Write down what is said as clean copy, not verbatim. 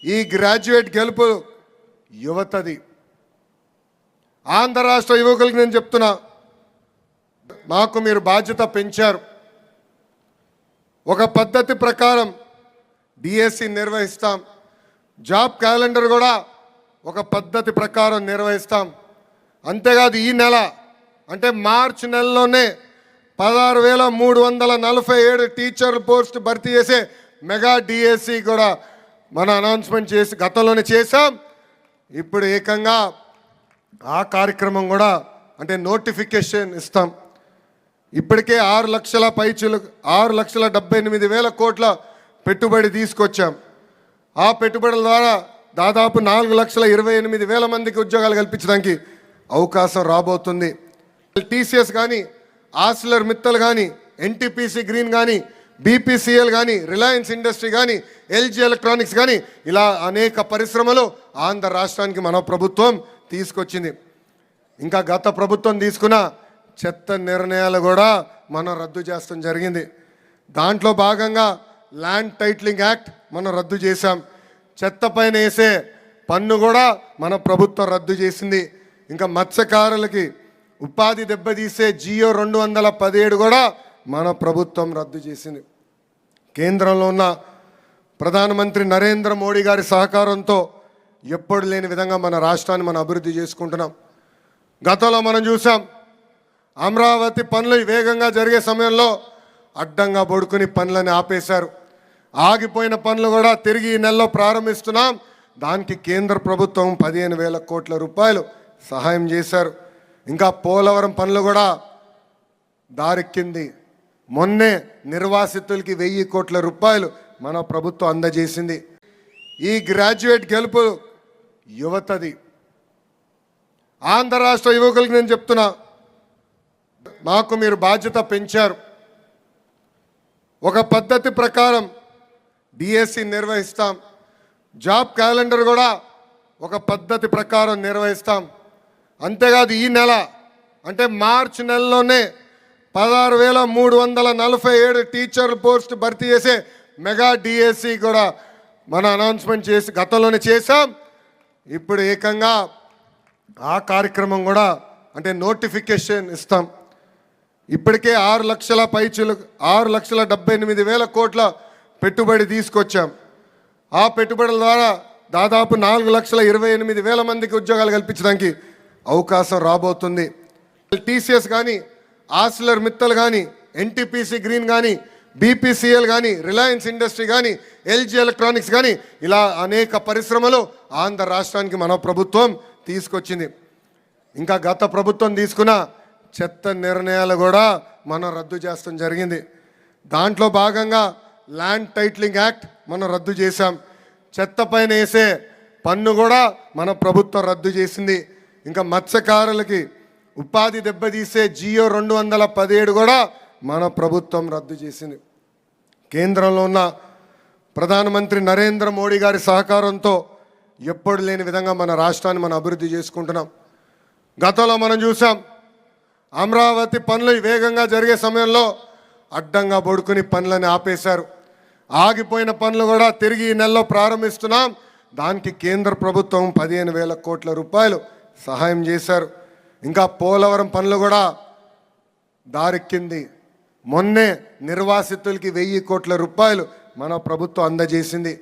ఈ గ్రాడ్యుయేట్ గెలుపు యువతది. ఆంధ్ర రాష్ట్ర యువకులకు నేను చెప్తున్నా, మాకు మీరు బాధ్యత పెంచారు. ఒక పద్ధతి ప్రకారం డిఎస్సి నిర్వహిస్తాం, జాబ్ క్యాలెండర్ కూడా ఒక పద్ధతి ప్రకారం నిర్వహిస్తాం. అంతేకాదు ఈ నెల అంటే మార్చి నెలలోనే 16,347 టీచర్ పోస్ట్ భర్తీ చేసే మెగా డిఎస్సి కూడా మన అనౌన్స్మెంట్ చేసి గతంలోనే చేశాం. ఇప్పుడు ఏకంగా ఆ కార్యక్రమం కూడా అంటే నోటిఫికేషన్ ఇస్తాం. ఇప్పటికే 6,78,000 కోట్ల పెట్టుబడి తీసుకొచ్చాం. ఆ పెట్టుబడుల ద్వారా దాదాపు 4,28,000 మందికి ఉద్యోగాలు కల్పించడానికి అవకాశం రాబోతుంది. టీసీఎస్ కానీ, ఆర్సిలర్ మిత్తల్ కానీ, ఎన్టీపీసీ గ్రీన్ కానీ, బీపీసీఎల్ కానీ, రిలయన్స్ ఇండస్ట్రీ కానీ, ఎల్జీ ఎలక్ట్రానిక్స్ కానీ ఇలా అనేక పరిశ్రమలు ఆంధ్ర రాష్ట్రానికి మన ప్రభుత్వం తీసుకొచ్చింది. ఇంకా గత ప్రభుత్వం తీసుకున్న చెత్త నిర్ణయాలు కూడా మనం రద్దు చేస్తాం జరిగింది. దాంట్లో భాగంగా ల్యాండ్ టైటిలింగ్ యాక్ట్ మనం రద్దు చేశాం. చెత్త పైన వేసే పన్ను కూడా మన ప్రభుత్వం రద్దు చేసింది. ఇంకా మత్స్యకారులకి ఉపాధి దెబ్బతీసే జియో 217 కూడా మన ప్రభుత్వం రద్దు చేసింది. కేంద్రంలో ఉన్న ప్రధానమంత్రి నరేంద్ర మోడీ గారి సహకారంతో ఎప్పుడు లేని విధంగా మన రాష్ట్రాన్ని మనం అభివృద్ధి చేసుకుంటున్నాం. గతంలో మనం చూసాం, అమరావతి పనులు వేగంగా జరిగే సమయంలో అడ్డంగా పడుకుని పనులని ఆపేశారు. ఆగిపోయిన పనులు కూడా తిరిగి ఈ నెలలో ప్రారంభిస్తున్నాం. దానికి కేంద్ర ప్రభుత్వం 15,000 కోట్ల రూపాయలు సహాయం చేశారు. ఇంకా పోలవరం పనులు కూడా దారెక్కింది. మొన్నే నిర్వాసితులకి 1,000 కోట్ల రూపాయలు మన ప్రభుత్వం అందజేసింది. ఈ గ్రాడ్యుయేట్ గెలుపు యువతది. ఆంధ్ర రాష్ట్ర యువకులకు నేను చెప్తున్నా, మాకు మీరు బాధ్యత పెంచారు. ఒక పద్ధతి ప్రకారం డిఎస్సి నిర్వహిస్తాం, జాబ్ క్యాలెండర్ కూడా ఒక పద్ధతి ప్రకారం నిర్వహిస్తాం. అంతేకాదు ఈ నెల అంటే మార్చి నెలలోనే 16,347 టీచర్ పోస్ట్ భర్తీ చేసే మెగా డిఎస్సి కూడా మన అనౌన్స్మెంట్ చేసి గతంలోనే చేశాం. ఇప్పుడు ఏకంగా ఆ కార్యక్రమం కూడా అంటే నోటిఫికేషన్ ఇస్తాం. ఇప్పటికే 6,78,000 కోట్ల పెట్టుబడి తీసుకొచ్చాం. ఆ పెట్టుబడుల ద్వారా దాదాపు 4,28,000 మందికి ఉద్యోగాలు కల్పించడానికి అవకాశం రాబోతుంది. టీసీఎస్ కానీ, ఆర్సిలర్ మిత్తల్ కానీ, ఎన్టీపీసీ గ్రీన్ కానీ, బీపీసీఎల్ కానీ, రిలయన్స్ ఇండస్ట్రీ కానీ, ఎల్జీ ఎలక్ట్రానిక్స్ కానీ ఇలా అనేక పరిశ్రమలు ఆంధ్ర రాష్ట్రానికి మన ప్రభుత్వం తీసుకొచ్చింది. ఇంకా గత ప్రభుత్వం తీసుకున్న చెత్త నిర్ణయాలు కూడా మనం రద్దు చేస్తాం జరిగింది. దాంట్లో భాగంగా ల్యాండ్ టైటిలింగ్ యాక్ట్ మనం రద్దు చేశాం. చెత్త పైన వేసే పన్ను కూడా మన ప్రభుత్వం రద్దు చేసింది. ఇంకా మత్స్యకారులకి ఉపాధి దెబ్బతీసే జియో 217 కూడా మన ప్రభుత్వం రద్దు చేసింది. కేంద్రంలో ఉన్న ప్రధానమంత్రి నరేంద్ర మోడీ గారి సహకారంతో ఎప్పుడు లేని విధంగా మన రాష్ట్రాన్ని మనం అభివృద్ధి చేసుకుంటున్నాం. గతంలో మనం చూసాం, అమరావతి పనులు వేగంగా జరిగే సమయంలో అడ్డంగా పడుకుని పనులని ఆపేశారు. ఆగిపోయిన పనులు కూడా తిరిగి ఈ నెలలో ప్రారంభిస్తున్నాం. దానికి కేంద్ర ప్రభుత్వం 15,000 కోట్ల రూపాయలు సహాయం చేశారు. ఇంకా పోలవరం పనులు కూడా దారెక్కింది. మొన్నే నిర్వాసితులకి 1,000 కోట్ల రూపాయలు మన ప్రభుత్వం అందజేసింది.